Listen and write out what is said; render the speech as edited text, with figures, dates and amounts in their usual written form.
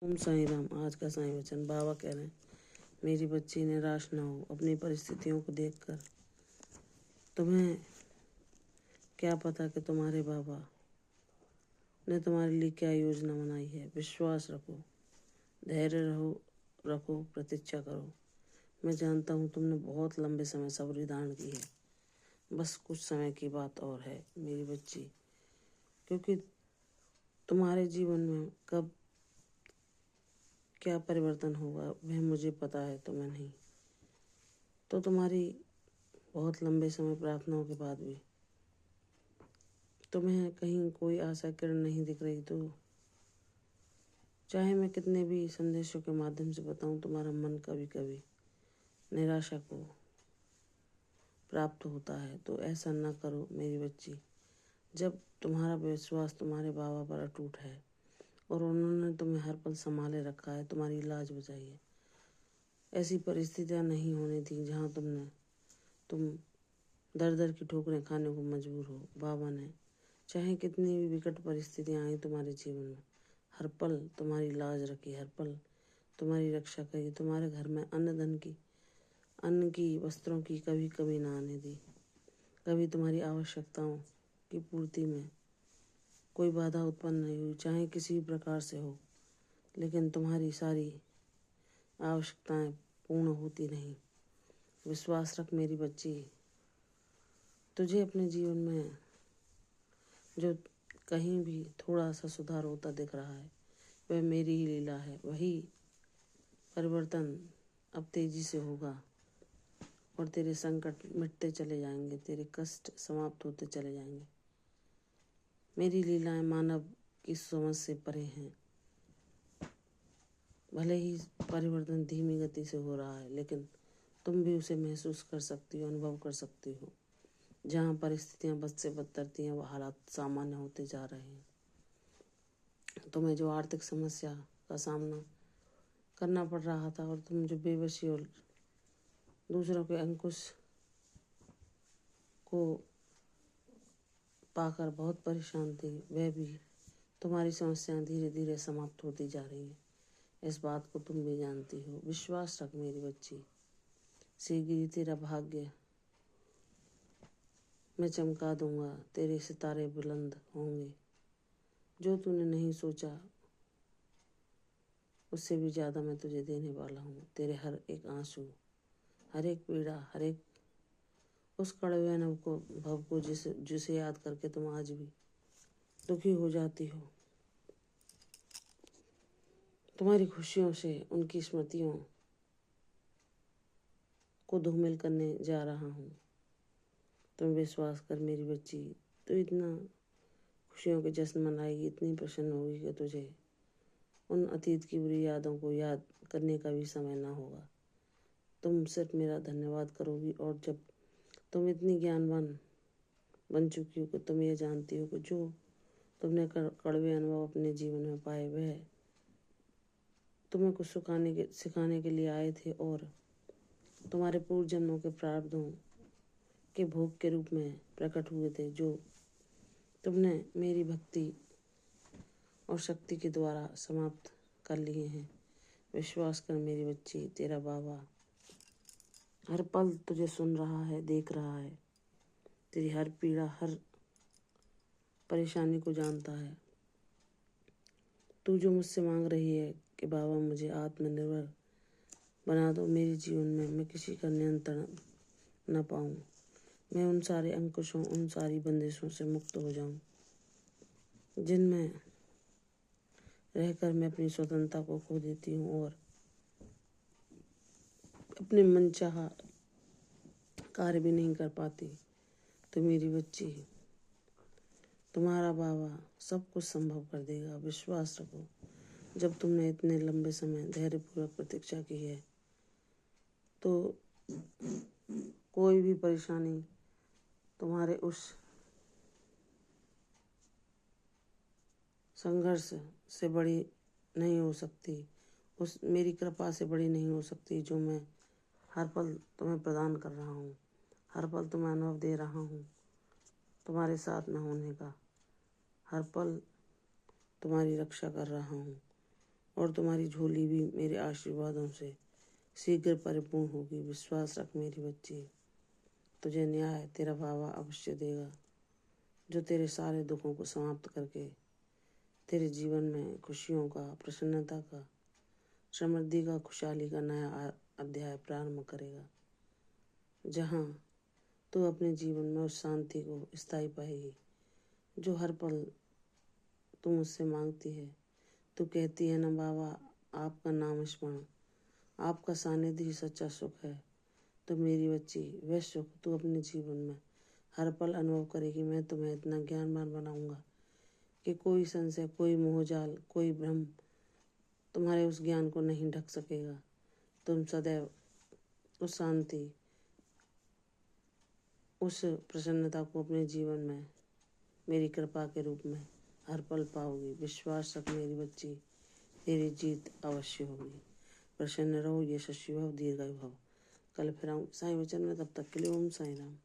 ओम साईं राम। आज का साईं वचन। बाबा कह रहे हैं, मेरी बच्ची निराश ना हो अपनी परिस्थितियों को देखकर। तुम्हें क्या पता कि तुम्हारे बाबा ने तुम्हारे लिए क्या योजना बनाई है। विश्वास रखो, धैर्य रखो, प्रतीक्षा करो। मैं जानता हूँ तुमने बहुत लंबे समय सब्र धारण की है। बस कुछ समय की बात और है मेरी बच्ची, क्योंकि तुम्हारे जीवन में कब क्या परिवर्तन होगा वह मुझे पता है, तुम्हें नहीं। तो तुम्हारी बहुत लंबे समय प्रार्थनाओं के बाद भी तुम्हें कहीं कोई आशा किरण नहीं दिख रही, तो चाहे मैं कितने भी संदेशों के माध्यम से बताऊं, तुम्हारा मन कभी कभी निराशा को प्राप्त होता है। तो ऐसा न करो मेरी बच्ची। जब तुम्हारा विश्वास तुम्हारे बाबा पर अटूट है और उन्होंने तुम्हें हर पल संभाले रखा है, तुम्हारी लाज बचाई है, ऐसी परिस्थितियां नहीं होने दी जहाँ तुम दर दर की ठोकरें खाने को मजबूर हो। बाबा ने चाहे कितनी भी विकट परिस्थितियां आई तुम्हारे जीवन में, हर पल तुम्हारी लाज रखी, हर पल तुम्हारी रक्षा करी, तुम्हारे घर में अन्न की वस्त्रों की कभी कमी ना आने दी, कभी तुम्हारी आवश्यकताओं की पूर्ति में कोई बाधा उत्पन्न नहीं हुई, चाहे किसी भी प्रकार से हो। लेकिन तुम्हारी सारी आवश्यकताएं पूर्ण होती नहीं। विश्वास रख मेरी बच्ची। तुझे अपने जीवन में जो कहीं भी थोड़ा सा सुधार होता दिख रहा है, वह मेरी ही लीला है। वही परिवर्तन अब तेजी से होगा और तेरे संकट मिटते चले जाएंगे, तेरे कष्ट समाप्त होते चले जाएंगे। मेरी लीलाएं मानव की समझ से परे हैं। भले ही परिवर्तन धीमी गति से हो रहा है, लेकिन तुम भी उसे महसूस कर सकती हो, अनुभव कर सकती हो। जहाँ परिस्थितियां बद से बदतरती हैं, वह हालात सामान्य होते जा रहे हैं। तुम्हें जो आर्थिक समस्या का सामना करना पड़ रहा था और तुम जो बेबसी और दूसरों के अंकुश को पाकर बहुत परेशान थी, वह भी तुम्हारी समस्याएं धीरे धीरे समाप्त होती जा रही हैं। इस बात को तुम भी जानती हो। विश्वास रख मेरी बच्ची। शीघ्र ही तेरा भाग्य मैं चमका दूंगा, तेरे सितारे बुलंद होंगे। जो तूने नहीं सोचा उससे भी ज़्यादा मैं तुझे देने वाला हूँ। तेरे हर एक आंसू, हर एक पीड़ा, हर एक उस कड़वे भव को जिसे याद करके तुम आज भी दुखी हो जाती हो, तुम्हारी खुशियों से उनकी स्मृतियों को धूमिल करने जा रहा हूँ। तुम विश्वास कर मेरी बच्ची। तो इतना खुशियों के जश्न मनाएगी, इतनी प्रसन्न होगी कि तुझे उन अतीत की बुरी यादों को याद करने का भी समय ना होगा। तुम सिर्फ मेरा धन्यवाद करोगी। और जब तुम इतनी ज्ञानवान बन चुकी हो कि तुम ये जानती हो कि जो तुमने कड़वे अनुभव अपने जीवन में पाए, वह तुम्हें कुछ सिखाने के लिए आए थे और तुम्हारे पूर्व जन्मों के प्रारब्धों के भोग के रूप में प्रकट हुए थे, जो तुमने मेरी भक्ति और शक्ति के द्वारा समाप्त कर लिए हैं। विश्वास कर मेरी बच्ची, तेरा बाबा हर पल तुझे सुन रहा है, देख रहा है, तेरी हर पीड़ा, हर परेशानी को जानता है। तू जो मुझसे मांग रही है कि बाबा मुझे आत्मनिर्भर बना दो, मेरे जीवन में मैं किसी का नियंत्रण न पाऊँ, मैं उन सारे अंकुशों, उन सारी बंदिशों से मुक्त हो जाऊं जिनमें रहकर मैं अपनी स्वतंत्रता को खो देती हूँ और अपने मनचाहा कार्य भी नहीं कर पाती। तो मेरी बच्ची, तुम्हारा बाबा सब कुछ संभव कर देगा। विश्वास रखो। जब तुमने इतने लंबे समय धैर्यपूर्वक प्रतीक्षा की है, तो कोई भी परेशानी तुम्हारे उस संघर्ष से बड़ी नहीं हो सकती, उस मेरी कृपा से बड़ी नहीं हो सकती, जो मैं हर पल तुम्हें प्रदान कर रहा हूँ, हर पल तुम्हें अनुभव दे रहा हूँ तुम्हारे साथ न होने का, हर पल तुम्हारी रक्षा कर रहा हूँ और तुम्हारी झोली भी मेरे आशीर्वादों से शीघ्र परिपूर्ण होगी। विश्वास रख मेरी बच्ची, तुझे न्याय तेरा बाबा अवश्य देगा, जो तेरे सारे दुखों को समाप्त करके तेरे जीवन में खुशियों का, प्रसन्नता का, समृद्धि का, खुशहाली का नया अध्याय प्रारंभ करेगा, जहाँ तू अपने जीवन में उस शांति को स्थायी पाएगी जो हर पल तू मुझसे मांगती है। तू कहती है ना बाबा, आपका नाम स्मरण, आपका सानिध्य ही सच्चा सुख है। तो मेरी बच्ची, वह सुख तू अपने जीवन में हर पल अनुभव करेगी। मैं तुम्हें इतना ज्ञानवान बनाऊंगा कि कोई संशय, कोई मोहजाल, कोई भ्रम तुम्हारे उस ज्ञान को नहीं ढक सकेगा। तुम सदैव उस शांति, उस प्रसन्नता को अपने जीवन में मेरी कृपा के रूप में हर पल पाओगी। विश्वास रख मेरी बच्ची, तेरी जीत अवश्य होगी। प्रसन्न रहो, यशस्वी भव, दीर्घायु भव। कल फिर आऊँ साईं वचन में, तब तक के लिए ओम साईं राम।